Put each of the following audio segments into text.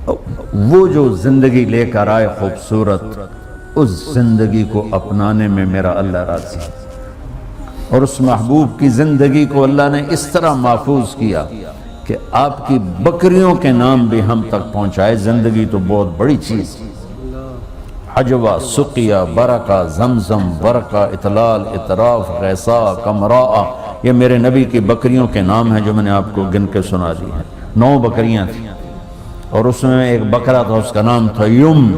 وہ جو زندگی لے کر آئے خوبصورت، اس زندگی کو اپنانے میں میرا اللہ راضی ہے، اور اس محبوب کی زندگی کو اللہ نے اس طرح محفوظ کیا کہ آپ کی بکریوں کے نام بھی ہم تک پہنچائے۔ زندگی تو بہت بڑی چیز، حجوہ، سقیہ، برکہ، زمزم، برکہ، اطلال، اطراف، غیثا، کمراء، یہ میرے نبی کی بکریوں کے نام ہیں جو میں نے آپ کو گن کے سنا دی ہیں۔ 9 بکریاں تھیں، اور اس میں ایک بکرا تھا، اس کا نام تھا یم،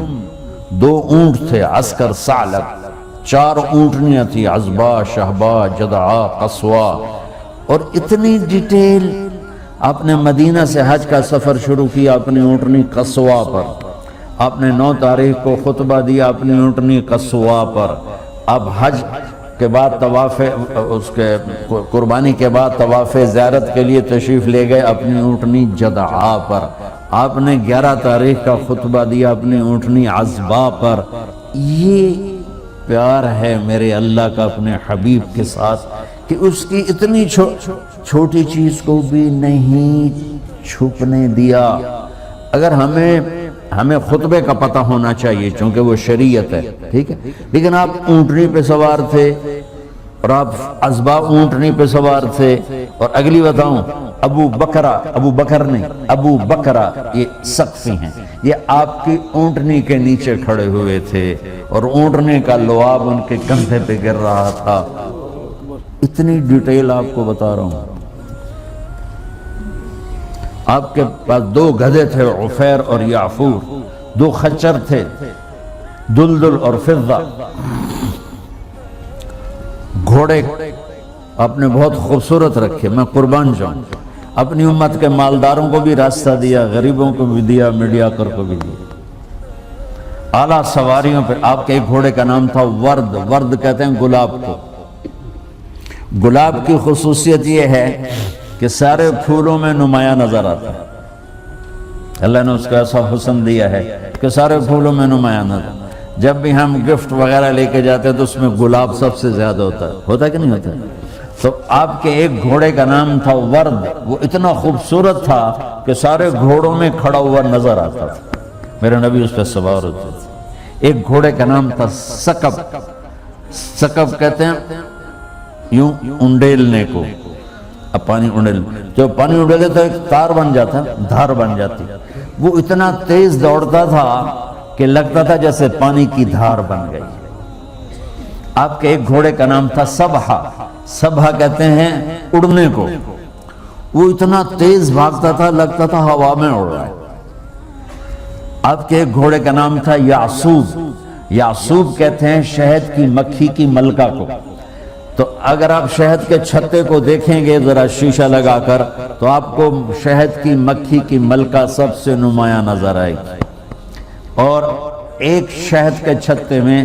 2 اونٹ تھے، عسکر، ثعلب، 4 اونٹنیاں تھیں، عزبا، شہبا، جدعا، قصوا، اور اتنی ڈیٹیل۔ آپ نے مدینہ سے حج کا سفر شروع کیا اپنی اونٹنی قصوا پر، آپ نے 9 تاریخ کو خطبہ دیا اپنی اونٹنی قصوا پر، اب حج کے بعد طواف، اس کے قربانی کے بعد طواف زیارت کے لیے تشریف لے گئے اپنی اونٹنی جدعا پر، آپ نے 11 تاریخ کا خطبہ دیا اپنی اونٹنی عزبا پر۔ یہ پیار ہے میرے اللہ کا اپنے حبیب کے ساتھ کہ اس کی اتنی چھوٹی چیز کو بھی نہیں چھپنے دیا۔ اگر ہمیں خطبے کا پتہ ہونا چاہیے چونکہ وہ شریعت ہے، ٹھیک ہے، لیکن آپ اونٹنی پہ سوار تھے، اور آپ عزبا اونٹنی پہ سوار تھے، اور اگلی بتاؤں ابو بکرہ یہ سقفی ہیں، یہ آپ کی اونٹنی کے نیچے کھڑے ہوئے تھے، اور اونٹنی کا لعاب ان کے کندھے پہ گر رہا تھا۔ اتنی ڈیٹیل آپ کو بتا رہا ہوں۔ آپ کے پاس 2 گدھے تھے، عفیر اور یعفور، 2 خچر تھے، دلدل اور فضہ، گھوڑے آپ نے بہت خوبصورت رکھے، میں قربان جاؤں۔ اپنی امت کے مالداروں کو بھی راستہ دیا، غریبوں کو بھی دیا، میڈیاکر کو بھی دیا۔ اعلیٰ سواریوں پہ آپ کے ایک گھوڑے کا نام تھا ورد، ورد کہتے ہیں گلاب کو۔ گلاب کی خصوصیت یہ ہے کہ سارے پھولوں میں نمایاں نظر آتا ہے، اللہ نے اس کا ایسا حسن دیا ہے کہ سارے پھولوں میں نمایاں نظر۔ جب بھی ہم گفٹ وغیرہ لے کے جاتے ہیں تو اس میں گلاب سب سے زیادہ ہوتا ہے کہ نہیں ہوتا؟ تو آپ کے ایک گھوڑے کا نام تھا ورد، وہ اتنا خوبصورت تھا کہ سارے گھوڑوں میں کھڑا ہوا نظر آتا تھا، میرے نبی اس پہ سوار ہوتے تھے۔ ایک گھوڑے کا نام تھا سکب، سکب کہتے ہیں یوں انڈیلنے کو، اب پانی انڈیل، جو پانی انڈیلے تو ایک تار بن جاتا، دھار بن جاتی، وہ اتنا تیز دوڑتا تھا کہ لگتا تھا جیسے پانی کی دھار بن گئی۔ آپ کے ایک گھوڑے کا نام تھا سبحہ، سبحہ کہتے ہیں اڑنے کو، وہ اتنا تیز بھاگتا تھا لگتا تھا ہوا میں اڑ رہا ہے۔ آپ کے ایک گھوڑے کا نام تھا یعصوب، یعصوب کہتے ہیں شہد کی مکھی کی ملکہ کو۔ تو اگر آپ شہد کے چھتے کو دیکھیں گے ذرا شیشہ لگا کر تو آپ کو شہد کی مکھی کی ملکہ سب سے نمایاں نظر آئے گی، اور ایک شہد کے چھتے میں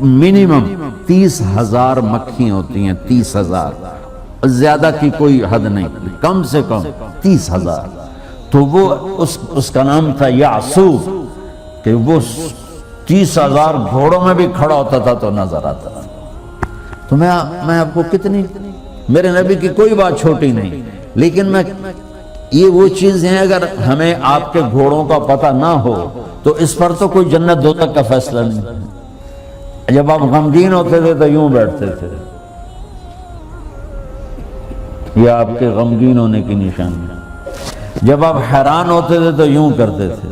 منیمم 30,000 مکھی ہوتی ہیں، 30,000، زیادہ کی کوئی حد نہیں، کم سے کم 30,000۔ تو وہ اس کا نام تھا یعصوب کہ وہ 30,000 گھوڑوں میں بھی کھڑا ہوتا تھا تو نظر آتا تھا۔ تو میں آپ کو کتنی، میرے نبی کی کوئی بات چھوٹی نہیں، لیکن یہ وہ چیز ہیں اگر ہمیں آپ کے گھوڑوں کا پتہ نہ ہو تو اس پر تو کوئی جنت دوزخ کا فیصلہ نہیں۔ جب آپ غمگین ہوتے تھے تو یوں بیٹھتے تھے، یہ آپ کے غمگین ہونے کی نشانی ہے۔ جب آپ حیران ہوتے تھے تو یوں کرتے تھے،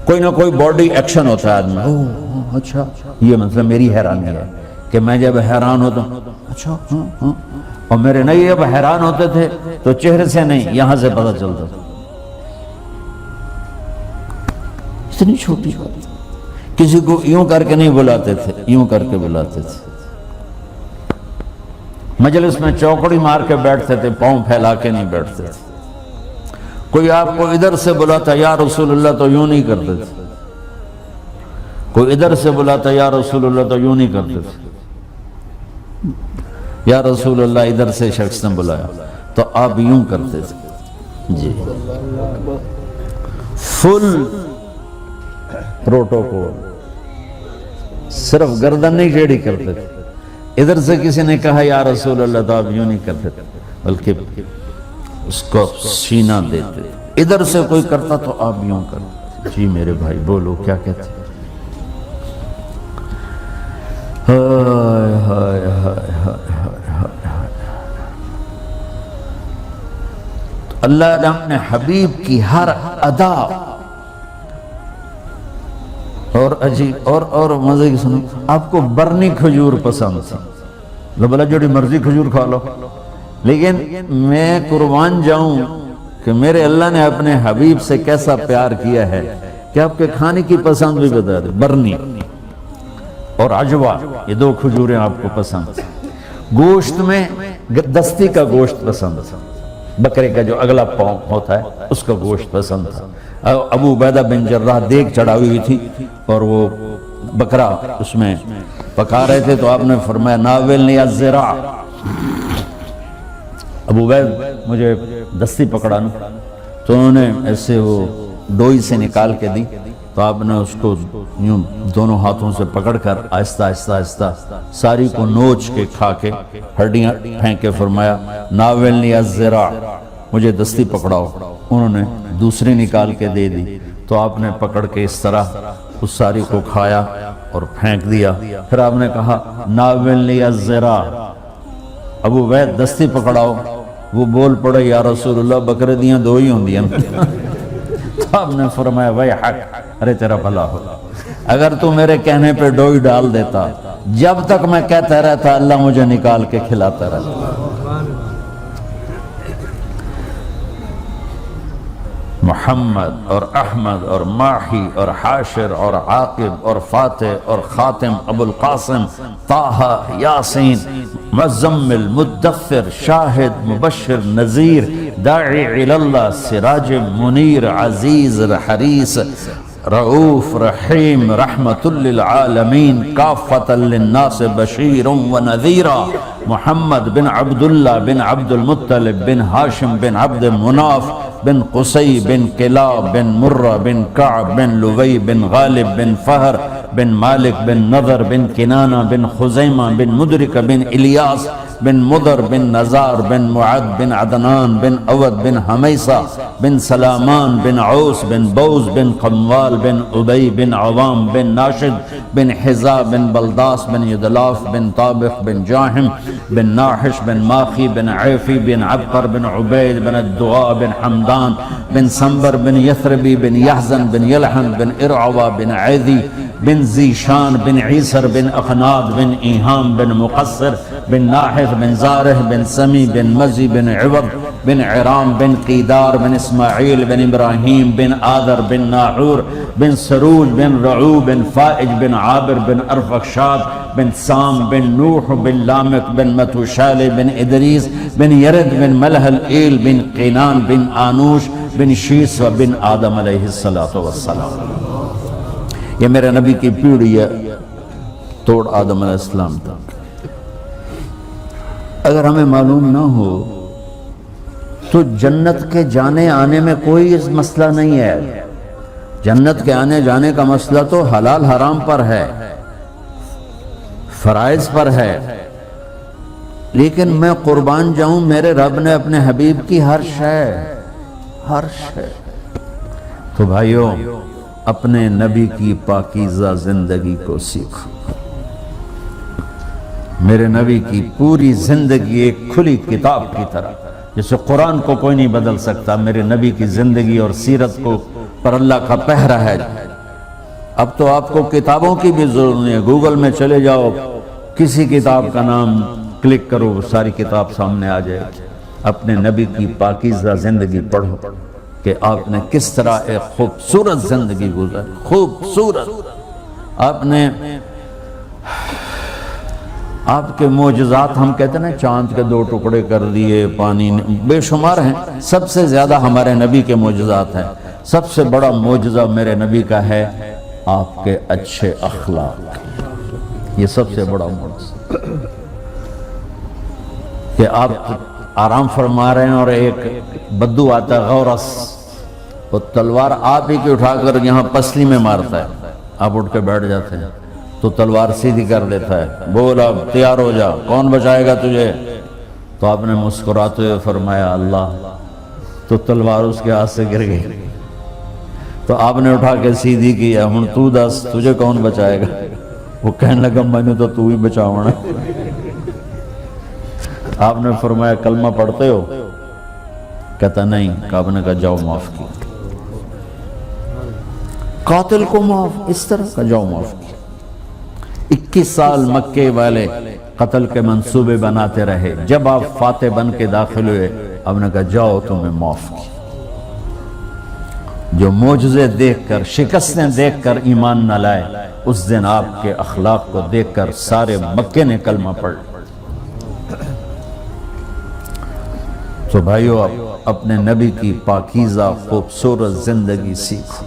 کوئی نہ کوئی باڈی ایکشن ہوتا ہے آدمی، اوہ اچھا یہ مطلب میری حیرانی ہے کہ میں جب حیران ہوتا ہوں اچھا ہاں، اور میرے نبی جب حیران ہوتے تھے تو چہرے سے نہیں یہاں سے پتہ چلتا تھا۔ اتنی چھوٹی بات، کسی کو یوں کر کے نہیں بلاتے تھے، یوں کر کے بلاتے تھے۔ مجلس میں چوکڑی مار کے بیٹھتے تھے، پاؤں پھیلا کے نہیں بیٹھتے تھے۔ کوئی آپ کو ادھر سے بلاتا یا رسول اللہ تو یوں نہیں کرتے تھے، کوئی ادھر سے بلاتا یا رسول اللہ تو یوں نہیں کرتے تھے۔ یا رسول اللہ ادھر سے شخص نے بلایا تو آپ یوں کرتے تھے، جی فل پروٹوکول، صرف گردن نہیں ٹیڑھی کرتے تھے۔ ادھر سے کسی نے کہا یا رسول اللہ تو آپ یوں نہیں کرتے تھے، بلکہ اس کو سینہ دیتے تھے۔ ادھر سے کوئی کرتا تو آپ یوں کرتے. جی میرے بھائی بولو کیا کہتے. ہائے ہائے ہائے ہائے ہائے. اللہ نے اپنے حبیب کی ہر ادا اور عجیب اور مزے کی سنو. آپ کو برنی کھجور پسند تھی تو بلا جوڑی مرضی کھجور کھا لو، لیکن میں قربان جاؤں کہ میرے اللہ نے اپنے حبیب سے کیسا پیار کیا ہے کہ آپ کے کھانے کی پسند بھی بتا دے. برنی اور عجوہ یہ دو کھجوریں آپ کو پسند. گوشت میں دستی کا گوشت پسند تھا، بکرے کا جو اگلا پاؤں ہوتا ہے اس کا گوشت پسند تھا. ابو عبیدہ بن جراح دیگ چڑھائی ہوئی تھی اور وہ بکرا اس میں پکا رہے تھے تو آپ نے فرمایا ناولنی الذراع. ابو عبید مجھے دستی پکڑانا، تو انہوں نے ایسے وہ ڈوئی سے نکال کے دی تو آپ نے اس کو یوں دونوں ہاتھوں سے پکڑ کر آہستہ آہستہ آہستہ ساری کو نوچ کے کھا کے ہڈیاں پھینک کے فرمایا ناولنی الذراع، مجھے دستی پکڑاؤ. انہوں نے دوسری نکال کے دے دی تو آپ نے پکڑ کے اس طرح اس ساری کو کھایا اور پھینک دیا. پھر آپ نے کہا ناولنی الذراع، ابو عبید دستی پکڑاؤ. وہ بول پڑے یا رسول اللہ بکرے دیاں دو ہی ہوں دیاں. تو آپ نے فرمایا وای حق، ارے تیرا بھلا ہو، اگر تو میرے کہنے پہ ڈوئی ڈال دیتا، جب تک میں کہتا رہتا اللہ مجھے نکال کے کھلاتا رہتا. محمد اور احمد اور ماہی اور حاشر اور عاقب اور فاتح اور خاتم، ابو القاسم، طٰہٰ، یاسین، مزمل، مدثر، شاہد، مبشر، نذیر، داعی اللہ، سراج منیر، عزیز، حریص، رؤوف، رحیم، رحمت للعالمین، کافۃ للناس، بشیر و نذیرا. محمد بن عبداللہ بن عبد المطلب بن ہاشم بن عبد مناف بن قصی بن کلاب بن مرہ بن کعب بن لوی بن غالب بن فہر بن مالک بن نضر بن کنانہ بن خزیمہ بن مدرک بن الیاس بن مدر بن نزار بن معد بن عدنان بن اود بن حمیسہ بن سلامان بن عوس بن بوز بن قموال بن ابی بن عوام بن ناشد بن حزا بن بلداس بن یدلاف بن طابق بن جاہم بن ناحش بن ماخی بن عیفی بن عبقر بن عبید بن الدغاء بن حمدان بن سنبر بن یثربی بن یحزن بن یلحن بن ارعوا بن عیدی بن زیشان بن عیسر بن اخناد بن ایہام بن مقصر بن ناحث بن زارح بن سمی بن مزی بن عوض بن عرام بن قیدار بن اسماعیل بن ابراہیم بن آدر بن ناحور بن سروج بن رعو بن فائج بن عابر بن ارفخشاد بن سام بن نوح بن لامک بن متوشال بن ادریس بن یرد بن ملح الایل بن قینان بن آنوش بن شیس و بن آدم علیہ السلام. یہ میرے نبی کی پیڑھی ہے توڑ آدم علیہ السلام تک. اگر ہمیں معلوم نہ ہو تو جنت کے جانے آنے میں کوئی مسئلہ نہیں ہے. جنت کے آنے جانے کا مسئلہ تو حلال حرام پر ہے، فرائض پر ہے. لیکن میں قربان جاؤں میرے رب نے اپنے حبیب کی ہر شے. تو بھائیوں اپنے نبی کی پاکیزہ زندگی کو سیکھو. میرے نبی کی پوری زندگی ایک کھلی کتاب کی طرح، جسے قرآن کو کوئی نہیں بدل سکتا. میرے نبی کی زندگی اور سیرت کو پر اللہ کا پہرا ہے. اب تو آپ کو کتابوں کی بھی ضرورت نہیں ہے. گوگل میں چلے جاؤ، کسی کتاب کا نام کلک کرو، ساری کتاب سامنے آ جائے. اپنے نبی کی پاکیزہ زندگی پڑھو کہ آپ نے کس طرح ایک خوبصورت زندگی گزاری. خوبصورت. آپ کے معجزات، ہم کہتے ہیں نا چاند کے 2 ٹکڑے کر دیے، پانی بے شمار ہیں. سب سے زیادہ ہمارے نبی کے معجزات ہیں. سب سے بڑا معجزہ میرے نبی کا ہے آپ کے اچھے اخلاق. یہ سب سے بڑا معجزہ کہ آپ آرام فرما رہے ہیں اور ایک بدو آتا ہے غورس، وہ تلوار آپ ہی کی اٹھا کر یہاں پسلی میں مارتا ہے. آپ اٹھ کے بیٹھ جاتے ہیں تو تلوار سیدھی کر دیتا ہے. بول اب تیار ہو جا، کون بچائے گا تجھے؟ تو آپ نے مسکراتے ہوئے فرمایا اللہ تو تلوار اس کے ہاتھ سے گر گئی. تو آپ نے اٹھا کے سیدھی کیا, ہن تو دس تجھے کون بچائے گا؟ وہ کہنے لگا میں نے تو ہی بچاونا. آپ نے فرمایا کلمہ پڑھتے ہو؟ کہتا نہیں. آپ نے کہا جاؤ معاف کیا. قاتل کو معاف, اس طرح کا جاؤ معاف کیا. 21 سال مکے والے قتل کے منصوبے بناتے رہے. جب آپ فاتح بن کے داخل ہوئے, آپ نے کہا جاؤ تمہیں معاف کیا. جو معجزے دیکھ کر, شکستیں دیکھ کر ایمان نہ لائے, اس دن آپ کے اخلاق کو دیکھ کر سارے مکے نے کلمہ پڑھ. تو بھائیو, اپنے نبی کی پاکیزہ خوبصورت زندگی سیکھو.